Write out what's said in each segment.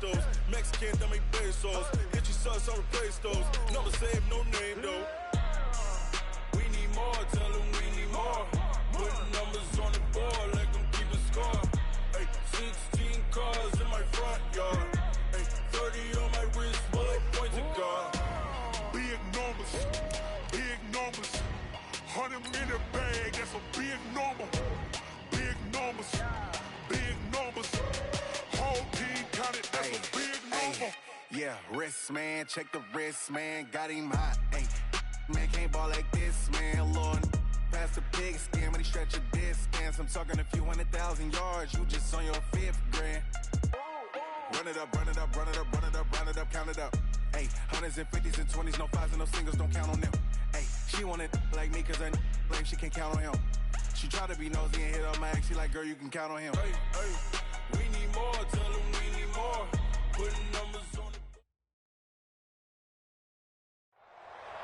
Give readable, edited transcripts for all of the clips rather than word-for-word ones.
pesos. Mexican, dame pesos. Get your sus, I'll replace those. Never save no name, though. We need more, tell them we need more. Putting numbers on the board, let them keep a score. Ay, 16 cars in my front yard. Ay, 30 on my wrist, bullet points of God. Big numbers, big numbers. 100 in the bag, that's a big number. Big numbers, big numbers. Whole team counted, that's a big number. Yeah, wrist, man, check the wrist, man. Got him hot, ayy. Man, can't ball like this, man. Lord, past the pig skin when he stretch a distance. I'm talking a few 100,000 yards. You just on your 5th grand. Run it up, run it up, run it up, run it up, run it up, count it up. Ayy, 100s and 50s and 20s, no 5s and no singles, don't count on them. Ayy, she want it like me cause her lame, she can't count on him. She try to be nosy and hit up my ex, she like, girl, you can count on him. Hey, hey, we need more, tell them we need more. Putting numbers on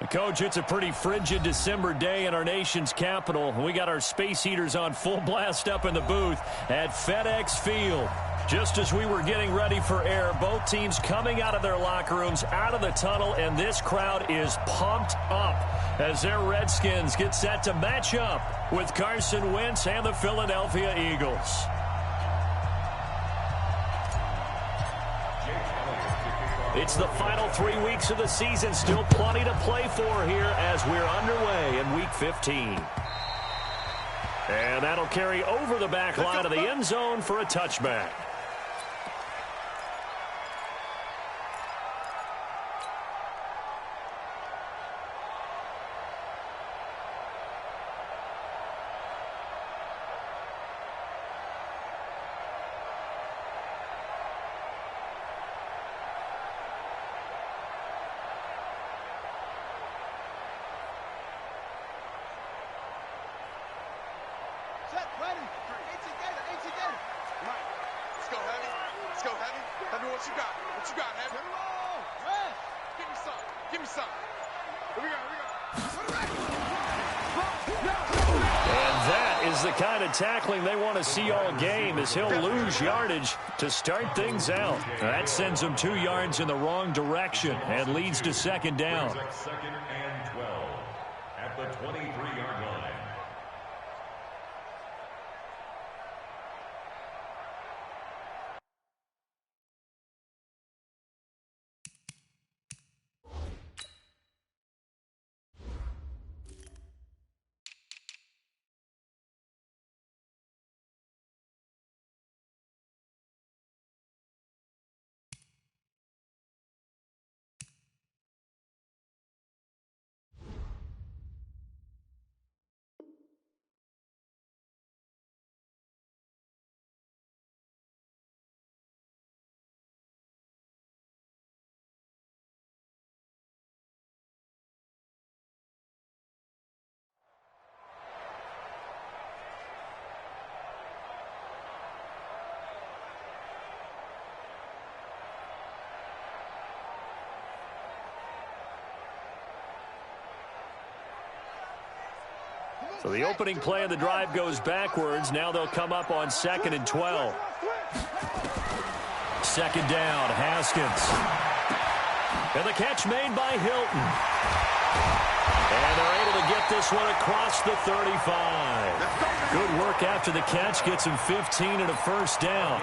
the Coach, it's a pretty frigid December day in our nation's capital. We got our space heaters on full blast up in the booth at FedEx Field. Just as we were getting ready for air, both teams coming out of their locker rooms, out of the tunnel, and this crowd is pumped up as their Redskins get set to match up with Carson Wentz and the Philadelphia Eagles. It's the final 3 weeks of the season. Still plenty to play for here as we're underway in Week 15. And that'll carry over the back line of the end zone for a touchback. Tackling they want to see all game as he'll lose yardage to start things out. That sends him 2 yards in the wrong direction and leads to second down. Second and 12 at the 23-yard line. So the opening play of the drive goes backwards. Now they'll come up on 2nd and 12. Second down, Haskins. And the catch made by Hilton. And they're able to get this one across the 35. Good work after the catch. Gets him 15 and a first down.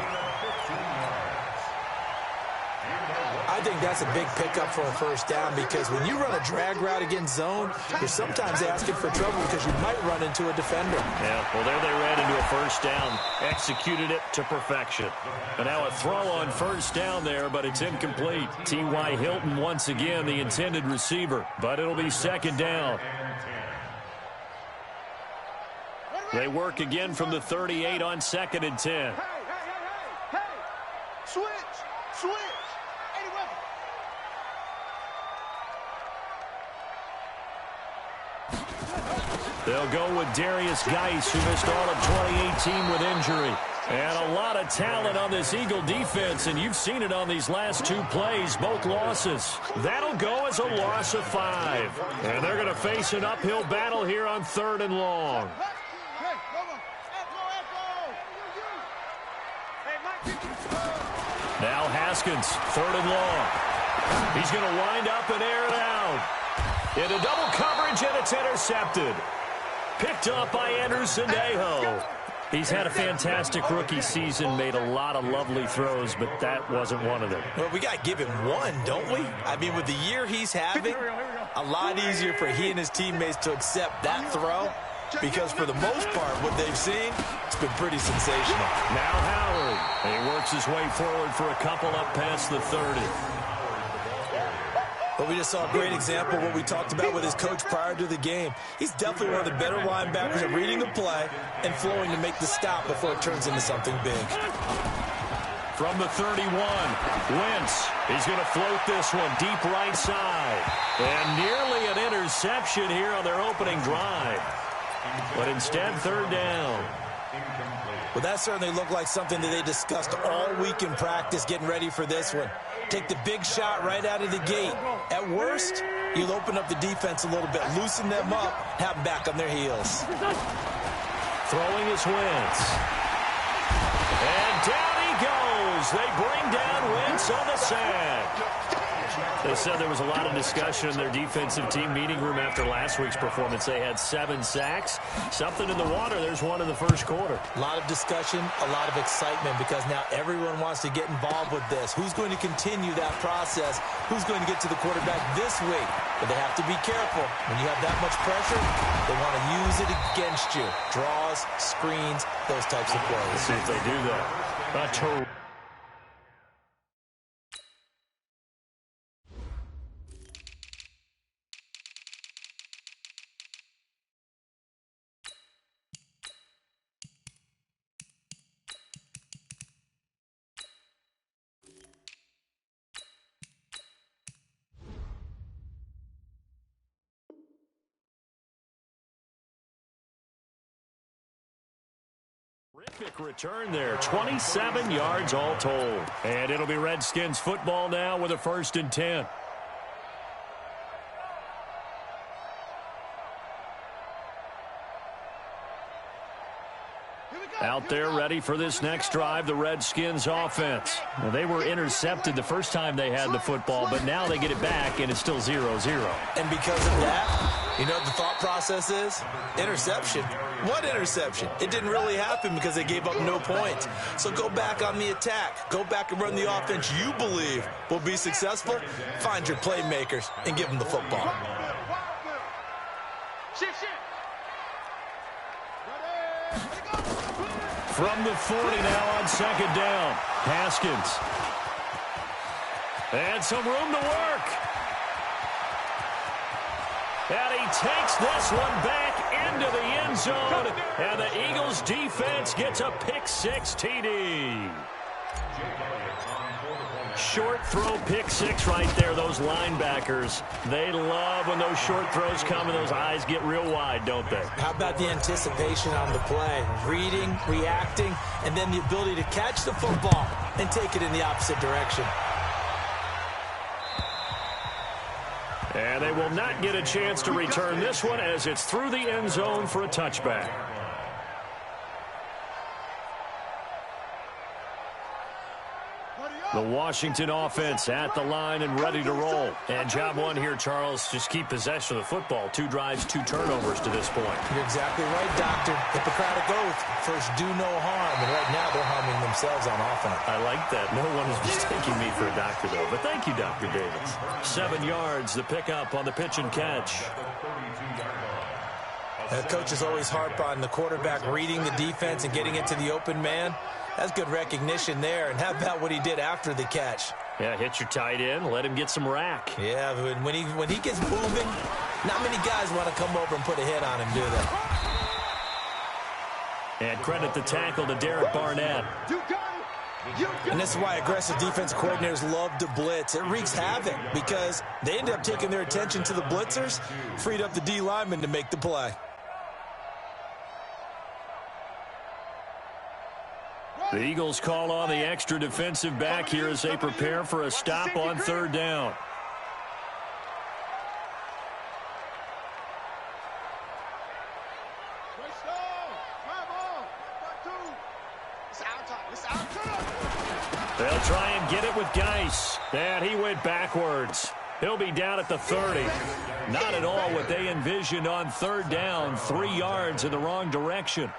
I think that's a big pickup for a first down because when you run a drag route against zone, you're sometimes asking for trouble because you might run into a defender. Yeah, well, there they ran into a first down. Executed it to perfection. And now a throw on first down there, but it's incomplete. T.Y. Hilton once again the intended receiver, but it'll be second down. They work again from the 38 on 2nd and 10. Hey! Switch! They'll go with Darius Geis, who missed all of 2018 with injury. And a lot of talent on this Eagle defense, and you've seen it on these last 2 plays, both losses. That'll go as a loss of 5. And they're going to face an uphill battle here on 3rd and long. Now Haskins, 3rd and long. He's going to wind up and air it out. Into double coverage, and it's intercepted. Picked up by Anderson Aho. He's had a fantastic rookie season, made a lot of lovely throws, but that wasn't one of them. Well, we got to give him one, don't we? I mean, with the year he's having, a lot easier for he and his teammates to accept that throw, because for the most part, what they've seen, it's been pretty sensational. Now Howard. He works his way forward for a couple up past the 30. But we just saw a great example of what we talked about with his coach prior to the game. He's definitely one of the better linebackers at reading the play and flowing to make the stop before it turns into something big. From the 31, Wentz. He's going to float this one deep right side. And nearly an interception here on their opening drive. But instead, 3rd down. Well, that certainly looked like something that they discussed all week in practice getting ready for this one. Take the big shot right out of the gate. At worst, you'll open up the defense a little bit, loosen them up, have them back on their heels. Throwing is Wentz. And down he goes. They bring down Wentz on the sack. They said there was a lot of discussion in their defensive team meeting room after last week's performance. They had 7 sacks. Something in the water. There's one in the first quarter. A lot of discussion, a lot of excitement, because now everyone wants to get involved with this. Who's going to continue that process? Who's going to get to the quarterback this week? But they have to be careful. When you have that much pressure, they want to use it against you. Draws, screens, those types of plays. Let's see if they do that. Not totally. Terrific return there. 27 yards all told. And it'll be Redskins football now with a 1st and 10. Out there ready for this next drive, the Redskins offense. Well, they were intercepted the first time they had the football, but now they get it back, and it's still 0-0. And because of that, you know what the thought process is? Interception. What interception? It didn't really happen because they gave up no points. So go back on the attack. Go back and run the offense you believe will be successful. Find your playmakers and give them the football. From the 40 now on 2nd down. Haskins. And some room to work. And he takes this one back into the end zone. And the Eagles defense gets a pick-6 TD. Short throw pick-6 right there. Those linebackers, they love when those short throws come and those eyes get real wide, don't they? How about the anticipation on the play? Reading, reacting, and then the ability to catch the football and take it in the opposite direction. And they will not get a chance to return this one as it's through the end zone for a touchback. The Washington offense at the line and ready to roll. And job one here, Charles, just keep possession of the football. 2 drives, 2 turnovers to this point. You're exactly right, Doctor. Hippocratic oath. First, do no harm. And right now, they're harming themselves on offense. I like that. No one is mistaking me for a doctor, though. But thank you, Dr. Davis. 7 yards, the pickup on the pitch and catch. Coaches always harp on the quarterback reading the defense and getting into the open man. That's good recognition there. And how about what he did after the catch? Yeah, hit your tight end, let him get some rack. Yeah, when he gets moving, not many guys want to come over and put a hit on him, do they? And credit the tackle to Derek Barnett. And this is why aggressive defense coordinators love to blitz. It wreaks havoc because they end up taking their attention to the blitzers, freed up the D lineman to make the play. The Eagles call on the extra defensive back here as they prepare for a stop on 3rd down. They'll try and get it with with Geis. And he went backwards. He'll be down at the 30. Not at all what they envisioned on third down. 3 yards in the wrong direction.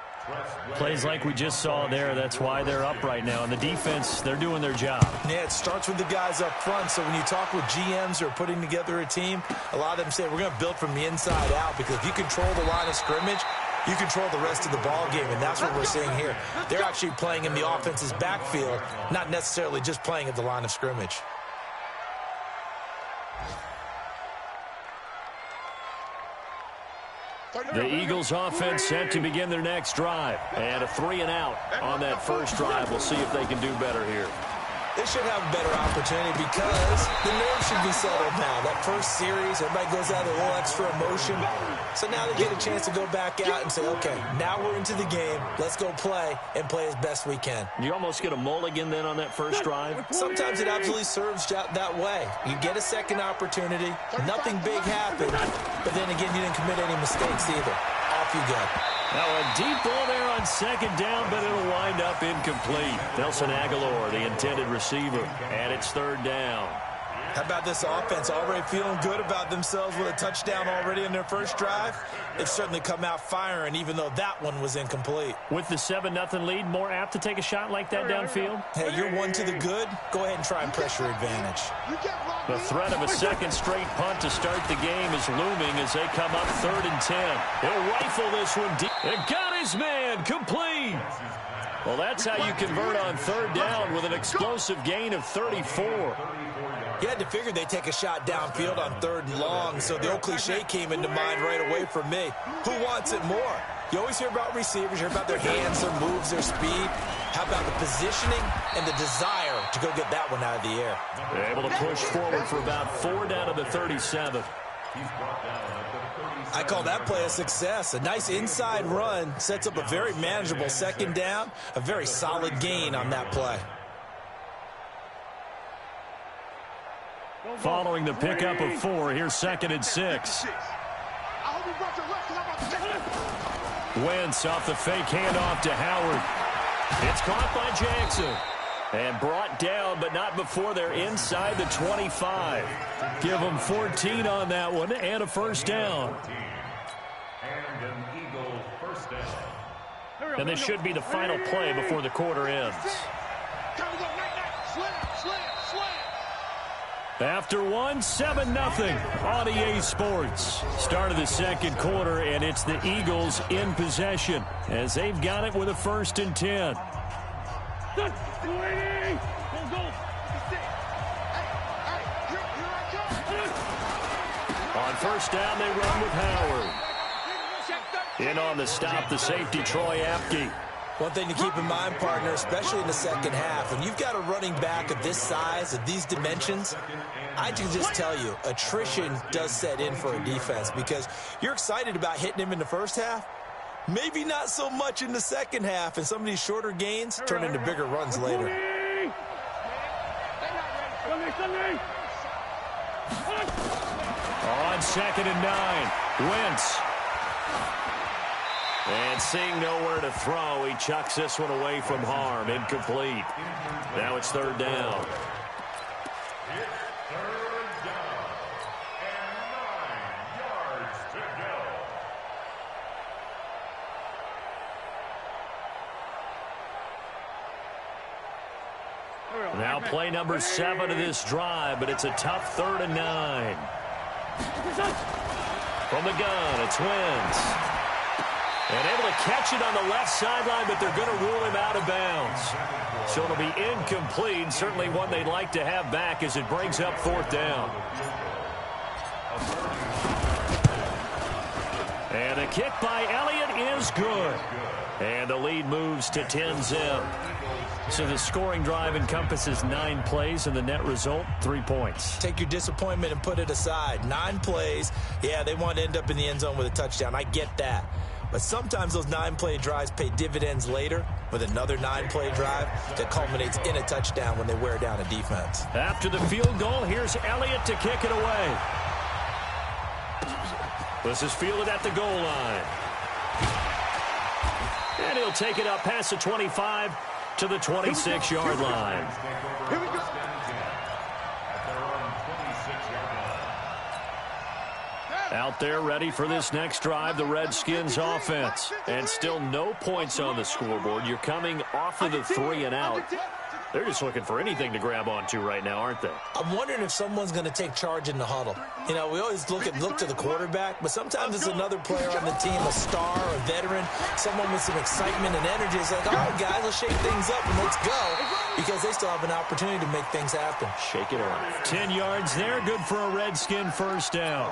Plays like we just saw there. That's why they're up right now. And the defense, they're doing their job. Yeah, it starts with the guys up front. So when you talk with GMs who are putting together a team, a lot of them say we're going to build from the inside out, because if you control the line of scrimmage, you control the rest of the ball game, and that's what we're seeing here. They're actually playing in the offense's backfield, not necessarily just playing at the line of scrimmage. The Eagles offense set to begin their next drive. And a 3 and out on that first drive. We'll see if they can do better here. They should have a better opportunity because the nerves should be settled now. That first series, everybody goes out with a little extra emotion. So now they get a chance to go back out and say, okay, now we're into the game. Let's go play and play as best we can. You almost get a mulligan then on that first drive? Sometimes it absolutely serves that way. You get a second opportunity. Nothing big happened. But then again, you didn't commit any mistakes either. Off you go. Now a deep ball there on second down, but it'll wind up incomplete. Nelson Aguilar, the intended receiver, and it's third down. How about this offense? Already feeling good about themselves with a touchdown already in their first drive. They've certainly come out firing, even though that one was incomplete. With the 7-0 lead, more apt to take a shot like that downfield? Hey, you're one to the good. Go ahead and try and pressure advantage. The threat of a second straight punt to start the game is looming as they come up 3rd and 10. He'll rifle this one deep. It got his man complete. Well, that's how you convert on third down with an explosive gain of 34. You had to figure they'd take a shot downfield on 3rd and long, so the old cliche came into mind right away from me. Who wants it more? You always hear about receivers, you hear about their hands, their moves, their speed. How about the positioning and the desire to go get that one out of the air? They're able to push forward for about 4 down to the 37. I call that play a success. A nice inside run sets up a very manageable second down, a very solid gain on that play. Following the pickup of 4, here's 2nd and 6. Wentz off the fake handoff to Howard. It's caught by Jackson. And brought down, but not before they're inside the 25. Give them 14 on that one and a first down. And an Eagle first down. And this should be the final play before the quarter ends. After 7-0 on EA Sports. Start of the second quarter, and it's the Eagles in possession as they've got it with a 1st and 10. On first down, they run with Howard. In on the stop, the safety, Troy Apke. One thing to keep in mind, partner, especially in the second half, when you've got a running back of this size, of these dimensions, I can just tell you, attrition does set in for a defense because you're excited about hitting him in the first half. Maybe not so much in the second half, and some of these shorter gains turn into bigger runs later. On 2nd and 9, Wentz. And seeing nowhere to throw, he chucks this one away from harm. Incomplete. Now it's 3rd down. It's 3rd down and 9 yards to go. Now play number 7 of this drive, but it's a tough 3rd and 9. From the gun, it's Wentz. And able to catch it on the left sideline, but they're going to rule him out of bounds. So it'll be incomplete, certainly one they'd like to have back as it brings up 4th down. And a kick by Elliott is good. And the lead moves to 10-zip. So the scoring drive encompasses 9 plays, and the net result, 3 points. Take your disappointment and put it aside. 9 plays. Yeah, they want to end up in the end zone with a touchdown. I get that. But sometimes those 9-play drives pay dividends later with another 9-play drive that culminates in a touchdown when they wear down a defense. After the field goal, here's Elliott to kick it away. This is fielded at the goal line. And he'll take it up past the 25 to the 26-yard line. Out there ready for this next drive, the Redskins offense. And still no points on the scoreboard. You're coming off of the 3 and out. They're just looking for anything to grab onto right now, aren't they? I'm wondering if someone's going to take charge in the huddle. You know, we always look to the quarterback, but sometimes it's another player on the team, a star, a veteran, someone with some excitement and energy. It's like, all right, guys, let's shake things up and let's go, because they still have an opportunity to make things happen. Shake it off. 10 yards there, good for a Redskin first down.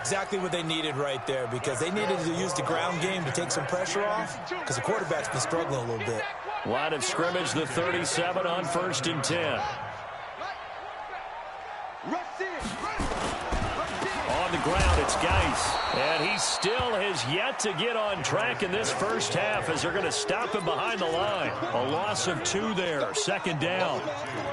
Exactly what they needed right there, because they needed to use the ground game to take some pressure off, because the quarterback's been struggling a little bit. Line of scrimmage, the 37 on 1st and 10. On the ground, it's Geis. And he still has yet to get on track in this first half as they're going to stop him behind the line. A loss of 2 there, 2nd down.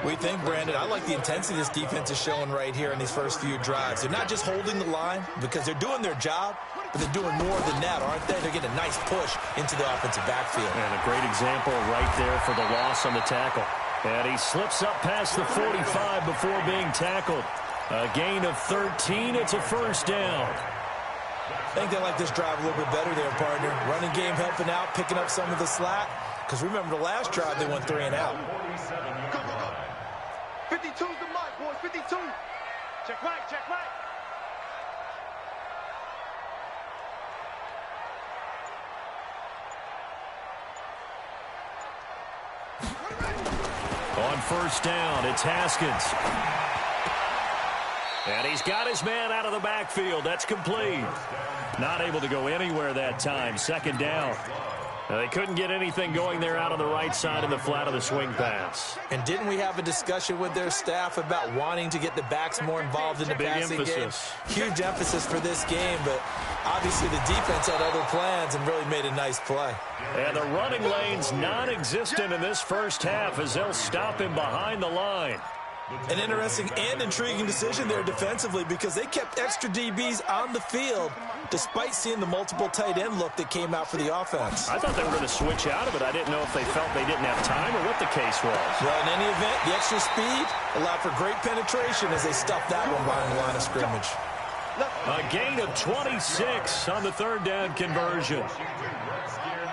We think, Brandon, I like the intensity this defense is showing right here in these first few drives. They're not just holding the line because they're doing their job, but they're doing more than that, aren't they? They're getting a nice push into the offensive backfield. And a great example right there for the loss on the tackle. And he slips up past the 45 before being tackled. A gain of 13. It's a first down. I think they like this drive a little bit better there, partner. Running game helping out, picking up some of the slack. Because remember the last drive, they went 3 and out. 52's the mark, boys. 52. Check right, check right. On first down, it's Haskins. And he's got his man out of the backfield. That's complete. Not able to go anywhere that time. 2nd down. They couldn't get anything going there out on the right side in the flat of the swing pass. And didn't we have a discussion with their staff about wanting to get the backs more involved in the passing game? Huge emphasis for this game, but obviously the defense had other plans and really made a nice play. And the running lane's non-existent in this first half as they'll stop him behind the line. An interesting and intriguing decision there defensively, because they kept extra DBs on the field despite seeing the multiple tight end look that came out for the offense. I thought they were going to switch out of it. I didn't know if they felt they didn't have time or what the case was. Well, in any event, the extra speed allowed for great penetration as they stuffed that one behind the line of scrimmage. A gain of 26 on the 3rd down conversion.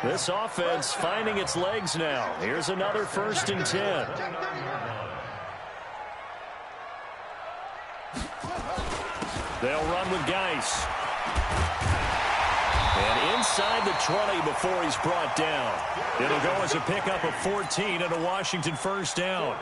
This offense finding its legs now. Here's another 1st and 10. They'll run with Geis. And inside the 20 before he's brought down. It'll go as a pickup of 14 and a Washington first down.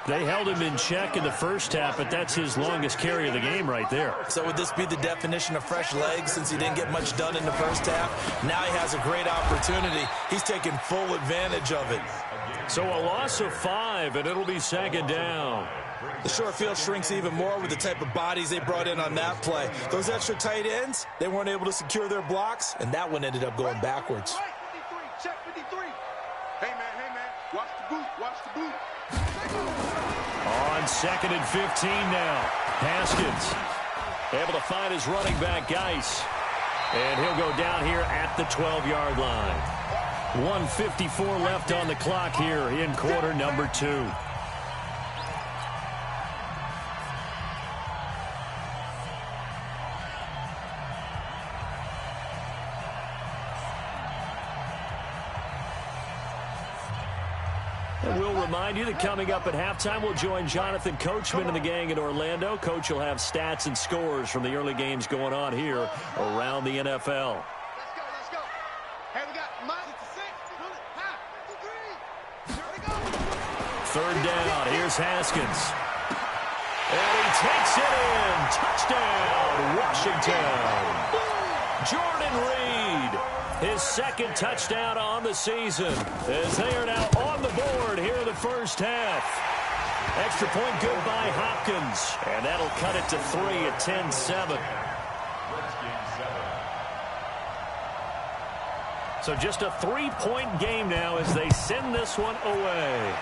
They held him in check in the first half, but that's his longest carry of the game right there. So would this be the definition of fresh legs since he didn't get much done in the first half? Now he has a great opportunity. He's taking full advantage of it. So a loss of 5, and it'll be 2nd down. The short field shrinks even more with the type of bodies they brought in on that play. Those extra tight ends, they weren't able to secure their blocks, and that one ended up going backwards. Check 53. Hey, man, watch the boot, watch the boot. On 2nd and 15 now. Haskins able to find his running back, Geis. And he'll go down here at the 12-yard line. 1:54 left on the clock here in quarter number 2. And we'll remind you that coming up at halftime, we'll join Jonathan Coachman and the gang in Orlando. Coach will have stats and scores from the early games going on here around the NFL. Let's go. Hey, we got Mike. 3rd down. Here's Haskins. And he takes it in. Touchdown, Washington. Jordan Reed, his 2nd touchdown on the season, as they are now on the board here in the first half. Extra point good by Hopkins, and that'll cut it to 3 at 10-7. So just a 3-point game now as they send this one away.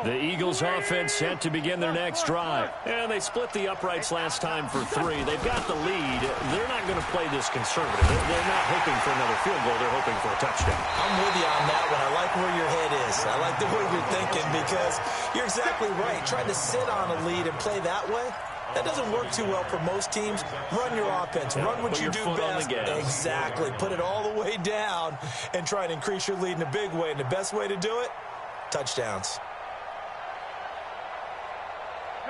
The Eagles offense set to begin their next drive. And they split the uprights last time for 3. They've got the lead. They're not going to play this conservative. They're not hoping for another field goal. They're hoping for a touchdown. I'm with you on that one. I like where your head is. I like the way you're thinking because you're exactly right. Trying to sit on a lead and play that way, that doesn't work too well for most teams. Run your offense. Run what you do best. Exactly. Put it all the way down and try and increase your lead in a big way. And the best way to do it, touchdowns.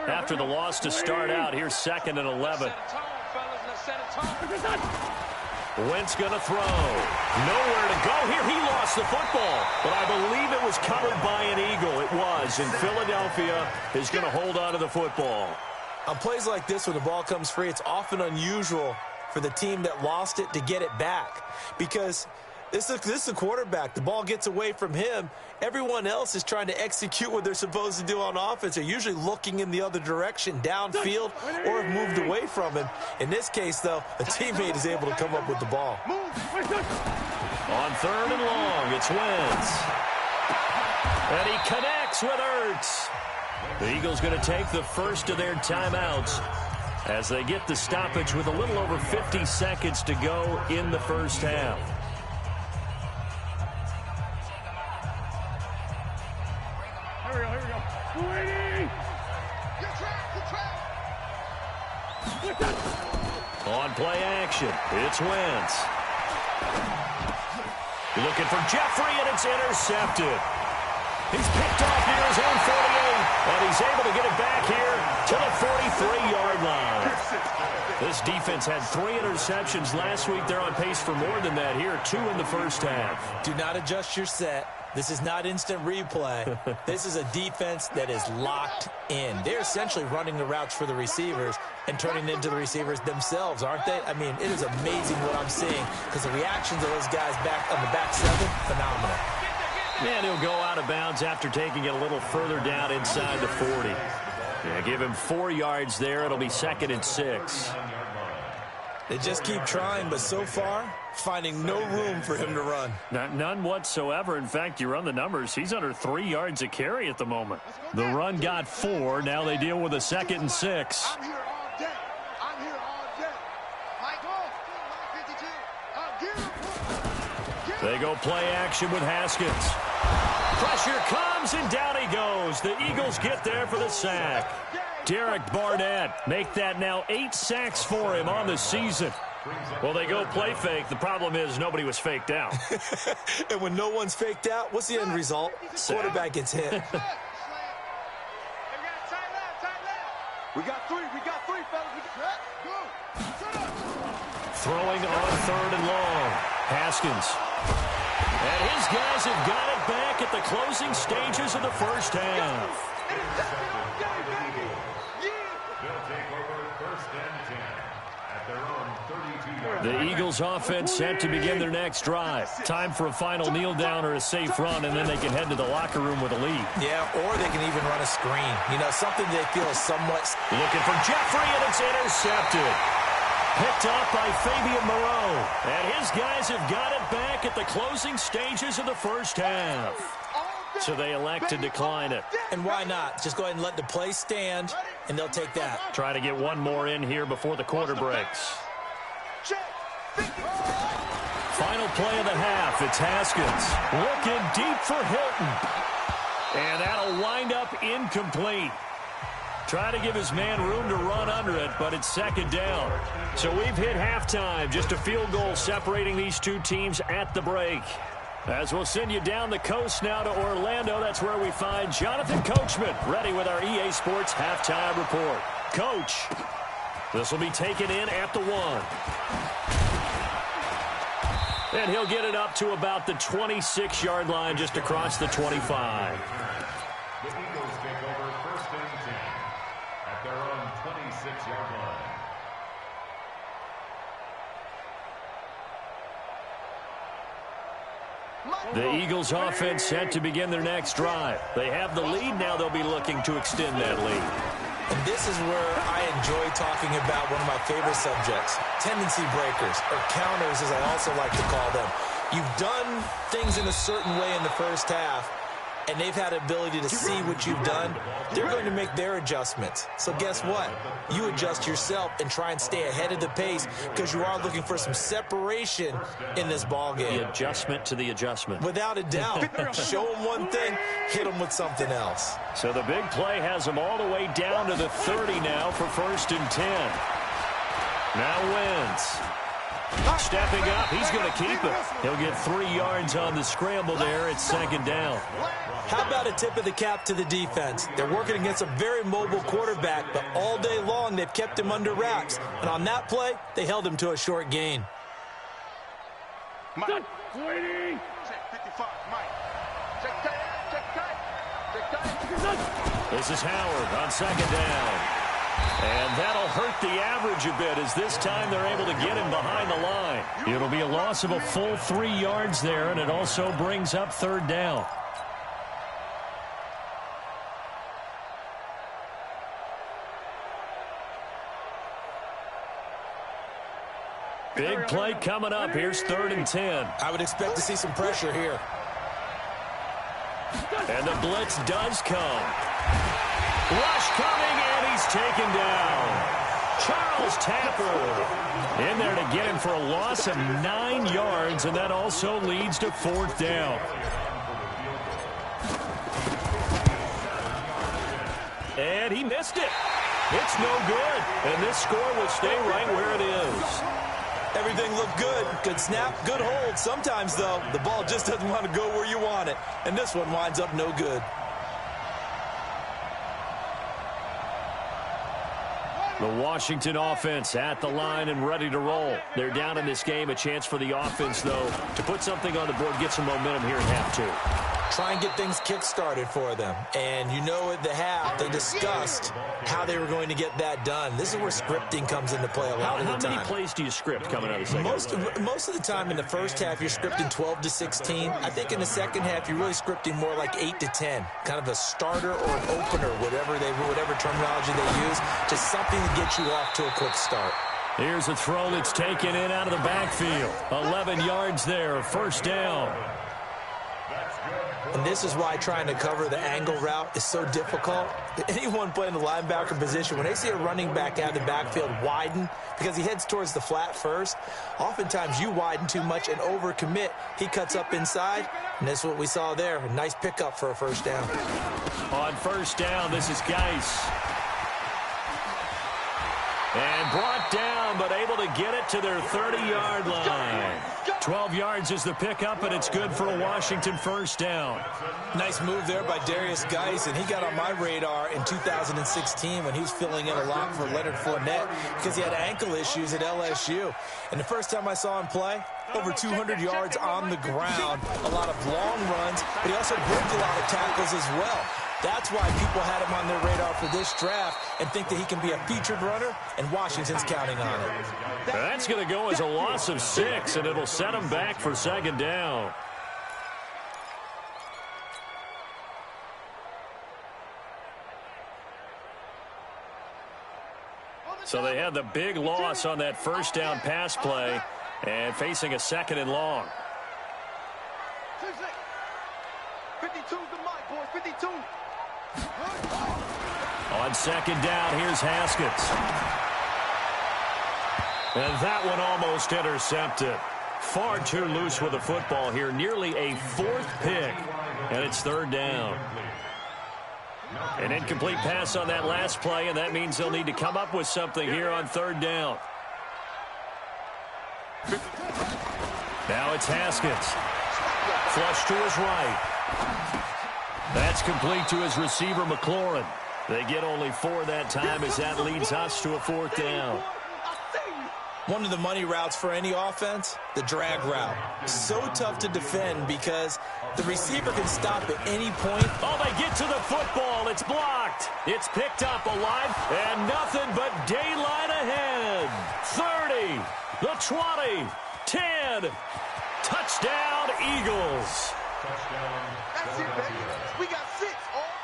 After the loss to start out, here's 2nd and 11. Wentz going to throw. Nowhere to go here. He lost the football. But I believe it was covered by an Eagle. It was. And Philadelphia is going to hold on to the football. On plays like this, when the ball comes free, it's often unusual for the team that lost it to get it back. Because this is the quarterback. The ball gets away from him. Everyone else is trying to execute what they're supposed to do on offense. They're usually looking in the other direction, downfield, or have moved away from him. In this case, though, a teammate is able to come up with the ball. On 3rd and long, it's Wentz. And he connects with Ertz. The Eagles going to take the first of their timeouts as they get the stoppage with a little over 50 seconds to go in the first half. Here we go. 280. Good track. On play action, it's Wentz. Looking for Jeffrey, and it's intercepted. He's picked off near his own 48, and he's able to get it back here to the 43-yard line. This defense had 3 interceptions last week. They're on pace for more than that here, 2 in the first half. Do not adjust your set. This is not instant replay. This is a defense that is locked in. They're essentially running the routes for the receivers and turning it into the receivers themselves, aren't they? I mean, it is amazing what I'm seeing because the reactions of those guys back on the back 7, phenomenal. And he'll go out of bounds after taking it a little further down inside the 40. Yeah, give him 4 yards there. It'll be 2nd and 6. They just keep trying, but so far, finding no room for him to run. None whatsoever. In fact, you run the numbers. He's under 3 yards a carry at the moment. The run got 4. Now they deal with a 2nd and 6. I'm here all day. I'm here all day. They go play action with Haskins. Pressure comes, and down he goes. The Eagles get there for the sack. Derek Barnett, make that now 8 sacks for him on the season. Well, they go play fake. The problem is nobody was faked out. And when no one's faked out, what's the end result? Quarterback gets hit. We got three, fellas. Throwing on 3rd and long. Haskins. And his guys have got it back at the closing stages of the first half. The Eagles offense set to begin their next drive. Time for a final kneel down or a safe run, and then they can head to the locker room with a lead. Yeah, or they can even run a screen. You know, something they feel is somewhat... Looking for Jeffrey, and it's intercepted. Picked up by Fabian Moreau. And his guys have got it back at the closing stages of the first half. So they elect to decline it. And why not? Just go ahead and let the play stand, and they'll take that. Try to get one more in here before the quarter breaks. Final play of the half. It's Haskins looking deep for Hilton. And that'll wind up incomplete. Try to give his man room to run under it, but it's 2nd down. So we've hit halftime. Just a field goal separating these two teams at the break. As we'll send you down the coast now to Orlando, that's where we find Jonathan Coachman, ready with our EA Sports halftime report. Coach, this will be taken in at the 1. And he'll get it up to about the 26-yard line, just across the 25. The Eagles take over 1st and 10 at their own 26-yard line. The Eagles offense set to begin their next drive. They have the lead. Now they'll be looking to extend that lead. And this is where I enjoy talking about one of my favorite subjects, tendency breakers, or counters as I also like to call them. You've done things in a certain way in the first half, and they've had the ability to see what you've done, they're going to make their adjustments. So guess what? You adjust yourself and try and stay ahead of the pace because you are looking for some separation in this ball game. The adjustment to the adjustment. Without a doubt. Show them one thing, hit them with something else. So the big play has them all the way down to the 30 now for 1st and 10. Now Wentz. Stepping up, he's going to keep it. He'll get 3 yards on the scramble there. It's 2nd down. How about a tip of the cap to the defense? They're working against a very mobile quarterback, but all day long they've kept him under wraps. And on that play, they held him to a short gain. Mike. Check 55, Mike. Check tight. This is Howard on 2nd down. And that'll hurt the average a bit as this time they're able to get him behind the line. It'll be a loss of a full 3 yards there, and it also brings up 3rd down. Big play coming up. Here's 3rd and 10. I would expect to see some pressure here. And the blitz does come. Rush coming, and he's taken down. Charles Tapper in there to get him for a loss of 9 yards, and that also leads to 4th down. And he missed it. It's no good, and this score will stay right where it is. Everything looked good. Good snap, good hold. Sometimes, though, the ball just doesn't want to go where you want it, and this one winds up no good. The Washington offense at the line and ready to roll. They're down in this game. A chance for the offense, though, to put something on the board, get some momentum here in half 2. Try and get things kick-started for them. And you know at the half, they discussed how they were going to get that done. This is where scripting comes into play a lot of the time. How many plays do you script coming out of the second? Most of the time in the first half, you're scripting 12 to 16. I think in the second half, you're really scripting more like 8 to 10. Kind of a starter or an opener, whatever terminology they use. Just something to get you off to a quick start. Here's a throw that's taken in out of the backfield. 11 yards there, 1st down. And this is why trying to cover the angle route is so difficult. Anyone playing the linebacker position, when they see a running back out of the backfield widen, because he heads towards the flat first, oftentimes you widen too much and overcommit. He cuts up inside, and that's what we saw there. A nice pickup for a 1st down. On 1st down, this is Geis. And brought down, but able to get it to their 30-yard line. 12 yards is the pickup, and it's good for a Washington 1st down. Nice move there by Darius Geis, and he got on my radar in 2016 when he was filling in a lot for Leonard Fournette because he had ankle issues at LSU. And the first time I saw him play, over 200 yards on the ground, a lot of long runs, but he also broke a lot of tackles as well. That's why people had him on their radar for this draft and think that he can be a featured runner, and Washington's counting on it. That's going to go as a loss of 6, and it'll set him back for 2nd down. So they had the big loss on that 1st down pass play and facing a 2nd and long. 52's the mic, boys, 52. On 2nd down, here's Haskins. And that one almost intercepted. Far too loose with the football here. Nearly a 4th pick. And it's 3rd down. An incomplete pass on that last play, and that means they'll need to come up with something here on 3rd down. Now it's Haskins. Flush to his right. That's complete to his receiver, McLaurin. They get only 4 that time as that leads us to a 4th down. One of the money routes for any offense, the drag route. So tough to defend because the receiver can stop at any point. Oh, they get to the football. It's blocked. It's picked up alive, and nothing but daylight ahead. 30, the 20, 10. Touchdown, Eagles. That's it, baby. We got 6 all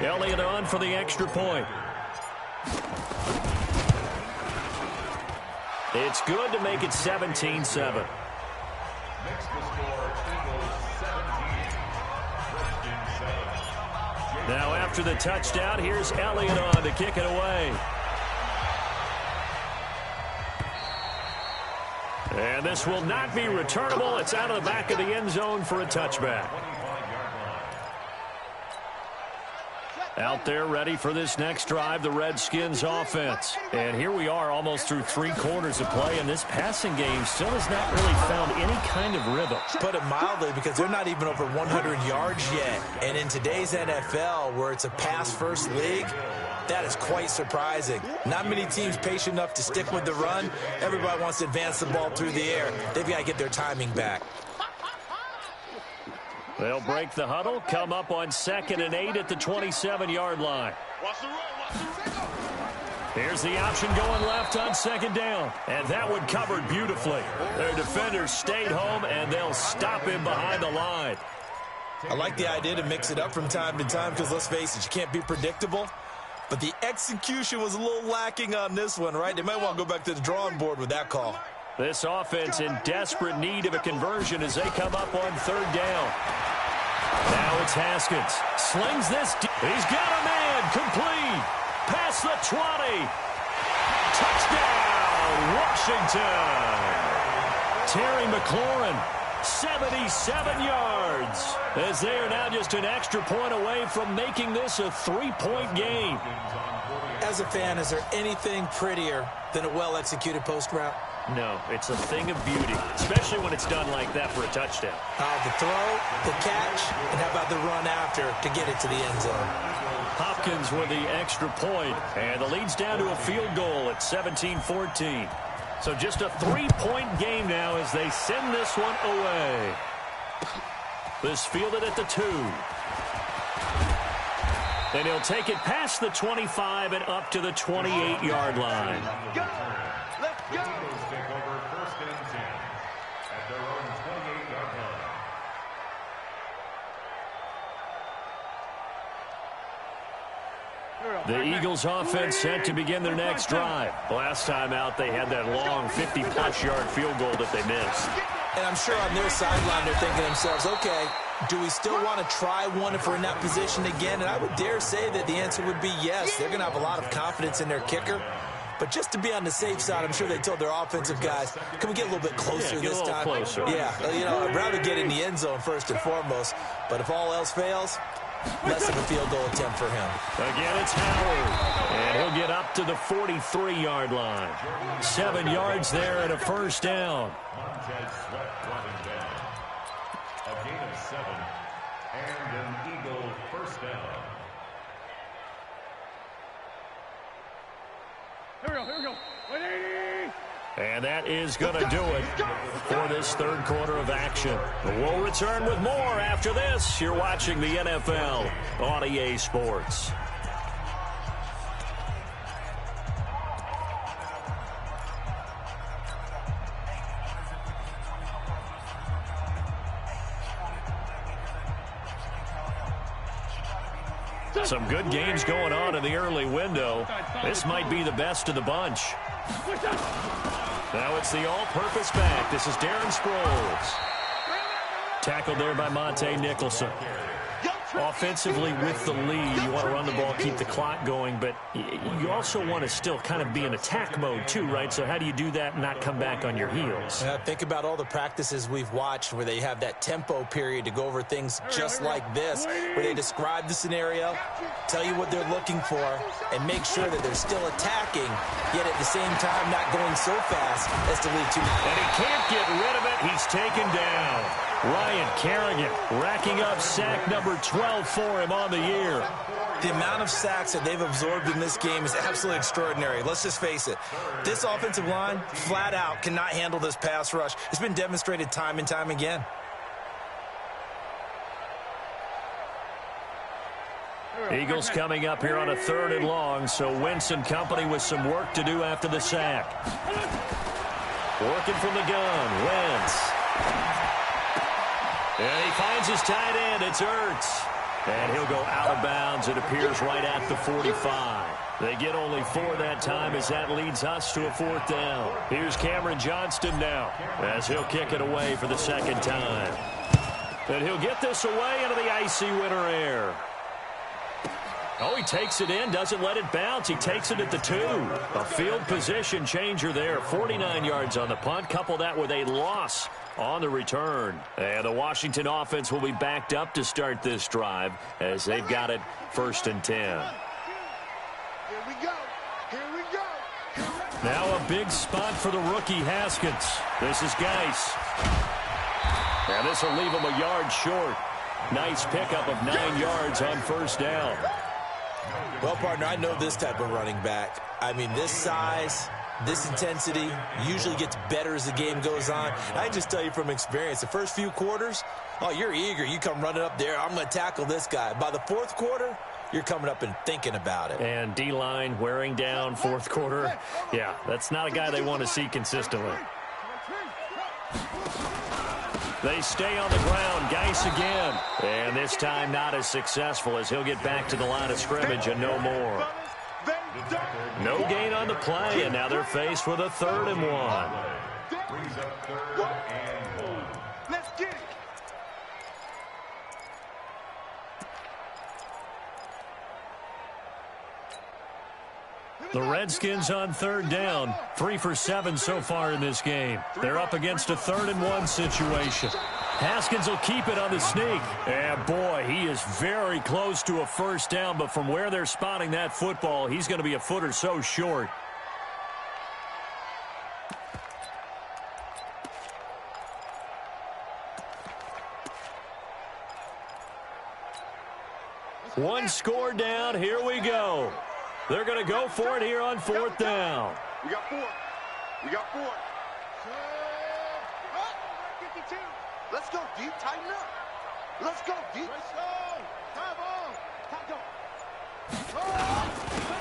day. Elliott on for the extra point. It's good to make it 17-7. Makes the score Eagles 17. Now after the touchdown, here's Elliott on to kick it away. And this will not be returnable. It's out of the back of the end zone for a touchback. Out there ready for this next drive, the Redskins offense. And here we are almost through 3 quarters of play, and this passing game still has not really found any kind of rhythm. Put it mildly, because they're not even over 100 yards yet. And in today's NFL, where it's a pass-first league, that is quite surprising. Not many teams patient enough to stick with the run. Everybody wants to advance the ball through the air. They've got to get their timing back. They'll break the huddle, come up on 2nd and 8 at the 27-yard line. Here's the option going left on 2nd down. And that one covered beautifully. Their defenders stayed home, and they'll stop him behind the line. I like the idea to mix it up from time to time because, let's face it, you can't be predictable. But the execution was a little lacking on this one, right? They might want to go back to the drawing board with that call. This offense in desperate need of a conversion as they come up on 3rd down. Now it's Haskins. Slings this. He's got a man. Complete. Past the 20. Touchdown, Washington. Terry McLaurin, 77 yards. As they are now just an extra point away from making this a 3-point game. As a fan, is there anything prettier than a well-executed post route? No, it's a thing of beauty, especially when it's done like that for a touchdown. The throw, the catch, and how about the run after to get it to the end zone? Hopkins with the extra point, and the lead's down to a field goal at 17-14. So just a 3-point game now as they send this one away. This fielded at the 2. And he'll take it past the 25 and up to the 28-yard line. Let's go. Eagles take over 1st and 10 at their own 28-yard line. The Eagles offense set to begin their next drive. Last time out, they had that long 50-plus yard field goal that they missed. And I'm sure on their sideline they're thinking to themselves, okay, do we still want to try one if we're in that position again? And I would dare say that the answer would be yes. They're going to have a lot of confidence in their kicker. But just to be on the safe side, I'm sure they told their offensive guys, can we get a little bit closer this time? Closer. Yeah, I'd rather get in the end zone first and foremost. But if all else fails, less of a field goal attempt for him. Again, it's Howard. And he'll get up to the 43-yard line. 7 yards there and a 1st down. Montez Sweat dropping down. A gain of 7 and an Eagle 1st down. Here we go. And that is going to do it for this 3rd quarter of action. We'll return with more after this. You're watching the NFL on EA Sports. Some good games going on in the early window. This might be the best of the bunch. Now it's the all-purpose back. This is Darren Sproles. Tackled there by Monte Nicholson. Offensively with the lead, you want to run the ball, keep the clock going, but you also want to still kind of be in attack mode too, right? So how do you do that and not come back on your heels? Think about all the practices we've watched where they have that tempo period to go over things just like this, where they describe the scenario, tell you what they're looking for, and make sure that they're still attacking, yet at the same time not going so fast as to lead to... And he can't get rid of it. He's taken down. Ryan Kerrigan racking up sack number 12 for him on the year. The amount of sacks that they've absorbed in this game is absolutely extraordinary. Let's just face it. This offensive line, flat out, cannot handle this pass rush. It's been demonstrated time and time again. Eagles coming up here on a 3rd and long, so Wentz and company with some work to do after the sack. Working from the gun, Wentz. And he finds his tight end. It's Ertz. And he'll go out of bounds. It appears right at the 45. They get only 4 that time as that leads us to a 4th down. Here's Cameron Johnston now as he'll kick it away for the 2nd time. And he'll get this away into the icy winter air. Oh, he takes it in, doesn't let it bounce. He takes it at the 2. A field position changer there. 49 yards on the punt. Couple that with a loss on the return. And the Washington offense will be backed up to start this drive as they've got it 1st and 10. Here we go. Here we go. Now a big spot for the rookie Haskins. This is Geis. And this will leave him a yard short. Nice pickup of 9 yards on 1st down. Well, partner, I know this type of running back. I mean, this size, this intensity usually gets better as the game goes on. I just tell you from experience, the first few quarters, oh, you're eager. You come running up there, I'm going to tackle this guy. By the 4th quarter, you're coming up and thinking about it. And D-line wearing down 4th quarter. Yeah, that's not a guy they want to see consistently. They stay on the ground. Geis again. And this time not as successful as he'll get back to the line of scrimmage and no more. No gain on the play, and now they're faced with a 3rd and 1. Brings up 3rd and 1. Let's get it. The Redskins on 3rd down. 3 for 7 so far in this game. They're up against a 3rd and 1 situation. Haskins will keep it on the sneak. And boy, he is very close to a 1st down, but from where they're spotting that football, he's going to be a foot or so short. One score down. Here we go. They're going to go for it here on 4th down. We got 4. We got 4. Let's go deep. Tighten up. Let's go deep.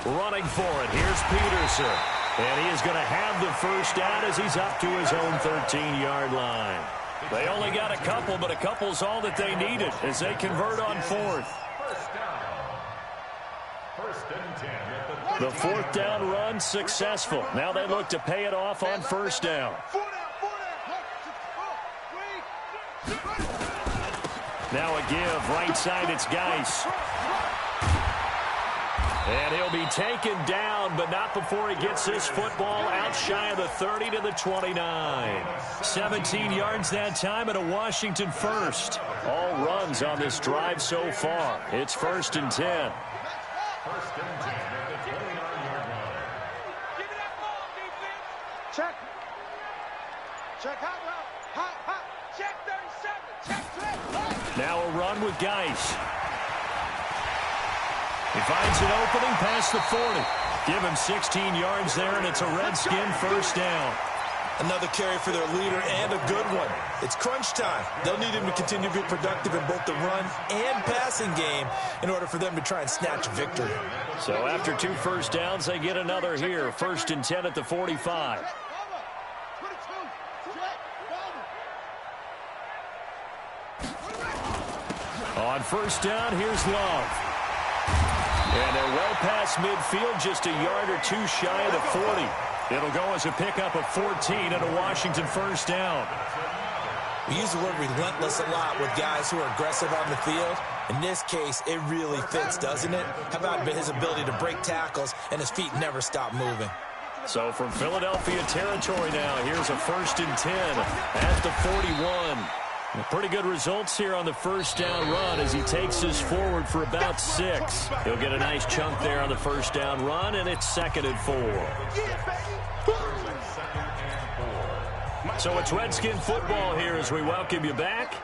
Running for it. Here's Peterson. And he is going to have the 1st down as he's up to his own 13-yard line. They only got a couple, but a couple's all that they needed as they convert on 4th. The 4th down run successful. Now they look to pay it off on 1st down. Now a give. Right side, it's Geis. And he'll be taken down, but not before he gets this football out shy of the 30 to the 29. 17 yards that time and a Washington 1st. All runs on this drive so far. It's 1st and 10. 1st and 10 at the 29-yard line. Give me that ball, defense. Check. Check hot route. Hot. Check 37. Check. Now a run with Geis. He finds an opening past the 40. Give him 16 yards there, and it's a Redskin 1st down. Another carry for their leader and a good one. It's crunch time. They'll need him to continue to be productive in both the run and passing game in order for them to try and snatch victory. So after 2 1st downs, they get another here. 1st and 10 at the 45. On 1st down, here's Love. And they're well past midfield, just a yard or 2 shy of the 40. It'll go as a pickup of 14 and a Washington 1st down. We use the word relentless a lot with guys who are aggressive on the field. In this case, it really fits, doesn't it? How about his ability to break tackles and his feet never stop moving? So from Philadelphia territory now, here's a 1st and 10 at the 41. Pretty good results here on the 1st down run as he takes this forward for about 6. He'll get a nice chunk there on the 1st down run, and it's 2nd and 4. So it's Redskin football here as we welcome you back.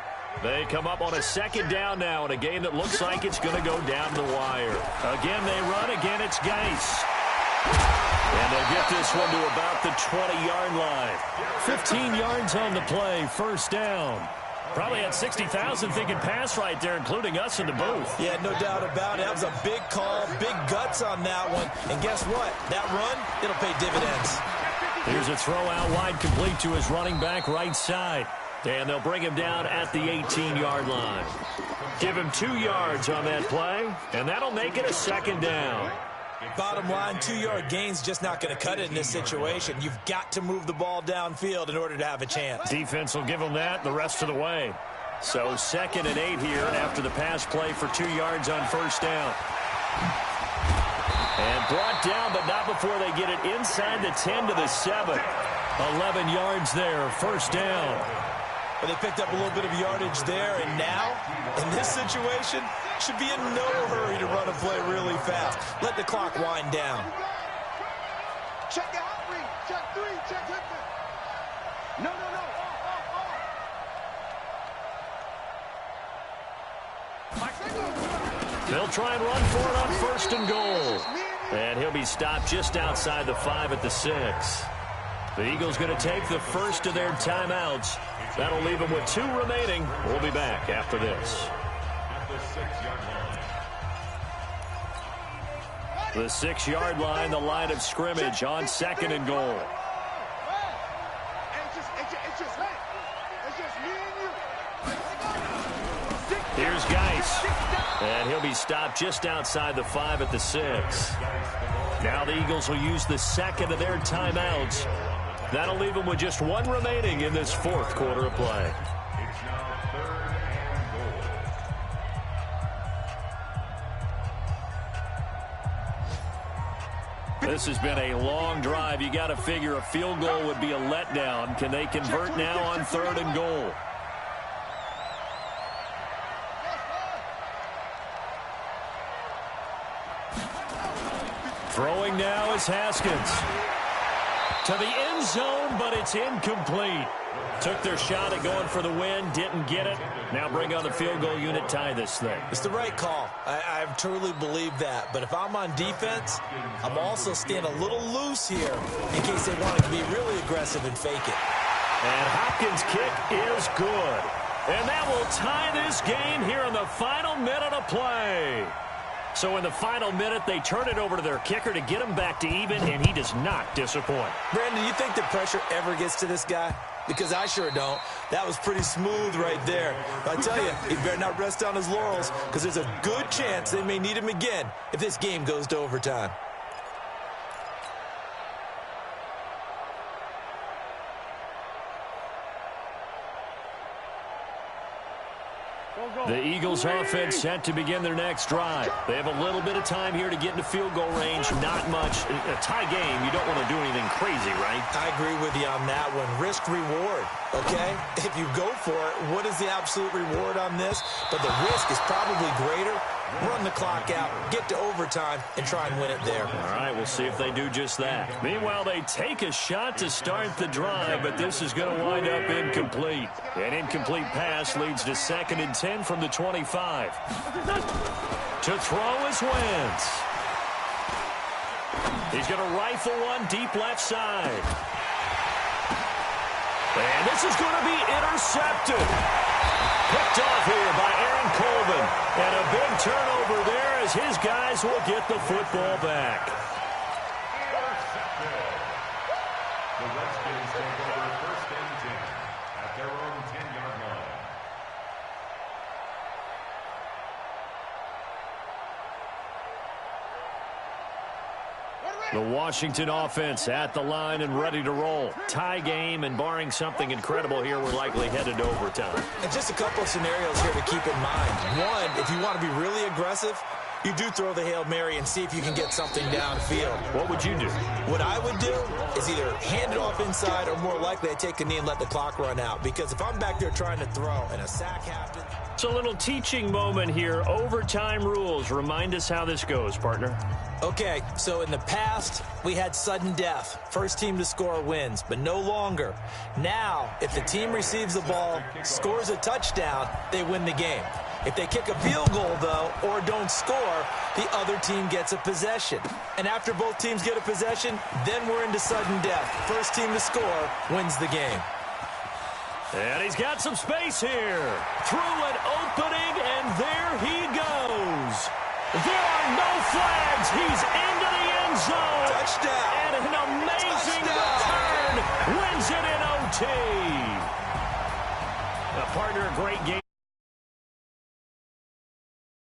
They come up on a 2nd down now in a game that looks like it's going to go down the wire. Again, they run. Again, it's Geis. And they'll get this one to about the 20-yard line. 15 yards on the play, 1st down. Probably had 60,000 thinking pass right there, including us in the booth. Yeah, no doubt about it. That was a big call, big guts on that one. And guess what? That run, it'll pay dividends. Here's a throw out wide, complete to his running back right side. And they'll bring him down at the 18-yard line. Give him 2 yards on that play, and that'll make it a 2nd down. Bottom line, 2-yard gain's just not going to cut it in this situation. You've got to move the ball downfield in order to have a chance. Defense will give them that the rest of the way. So 2nd and 8 here after the pass play for 2 yards on 1st down. And brought down, but not before they get it inside the 10 to the 7. 11 yards there, first down. Well, they picked up a little bit of yardage there, and now, in this situation, should be in no hurry to run a play really fast. Let the clock wind down. Check the hot read. Check 3. Check it. No. They'll try and run for it on first and goal. And he'll be stopped just outside the 5 at the 6. The Eagles going to take the first of their timeouts. That'll leave them with 2 remaining. We'll be back after this. The 6-yard line, the line of scrimmage on second and goal. Here's Geis. And he'll be stopped just outside the 5 at the 6. Now the Eagles will use the second of their timeouts. That'll leave them with just 1 remaining in this 4th quarter of play. It's now 3rd and goal. This has been a long drive. You got to figure a field goal would be a letdown. Can they convert now on 3rd and goal? Throwing now is Haskins. To the end zone, but it's incomplete. Took their shot at going for the win, didn't get it. Now bring on the field goal unit, tie this thing. It's the right call. I truly believe that. But if I'm on defense, I'm also staying a little loose here in case they want to be really aggressive and fake it. And Hopkins' kick is good. And that will tie this game here in the final minute of play. So in the final minute, they turn it over to their kicker to get him back to even, and he does not disappoint. Brandon, you think the pressure ever gets to this guy? Because I sure don't. That was pretty smooth right there. But I tell you, he better not rest on his laurels because there's a good chance they may need him again if this game goes to overtime. The Eagles offense set to begin their next drive. They have a little bit of time here to get into field goal range. Not much. A tie game, you don't want to do anything crazy, right? I agree with you on that one. Risk reward, okay? If you go for it, what is the absolute reward on this? But the risk is probably greater. Run the clock out, get to overtime, and try and win it there. All right, we'll see if they do just that. Meanwhile, they take a shot to start the drive, but this is going to wind up incomplete. An incomplete pass leads to 2nd and 10 from the 25. To throw is Wentz. He's going to rifle one deep left side. And this is going to be intercepted. Picked off here by Aaron Colvin. And a big turnover there as his guys will get the football back. Intercepted. The Redskins take over 1st and 10 at their own 10-yard line. The Washington offense at the line and ready to roll. Tie game, and barring something incredible here, we're likely headed to overtime. And just a couple of scenarios here to keep in mind. One, if you want to be really aggressive, you do throw the Hail Mary and see if you can get something downfield. What would you do? What I would do is either hand it off inside or more likely I take a knee and let the clock run out. Because if I'm back there trying to throw and a sack happens... It's a little teaching moment here. Overtime rules. Remind us how this goes, partner. Okay, so in the past, we had sudden death. First team to score wins, but no longer. Now, if the team receives the ball, scores a touchdown, they win the game. If they kick a field goal, though, or don't score, the other team gets a possession. And after both teams get a possession, then we're into sudden death. First team to score wins the game. And he's got some space here. Through an opening, and there he goes. There are no flags. He's into the end zone. Touchdown. And an amazing return. Wins it in OT. Partner, a great game.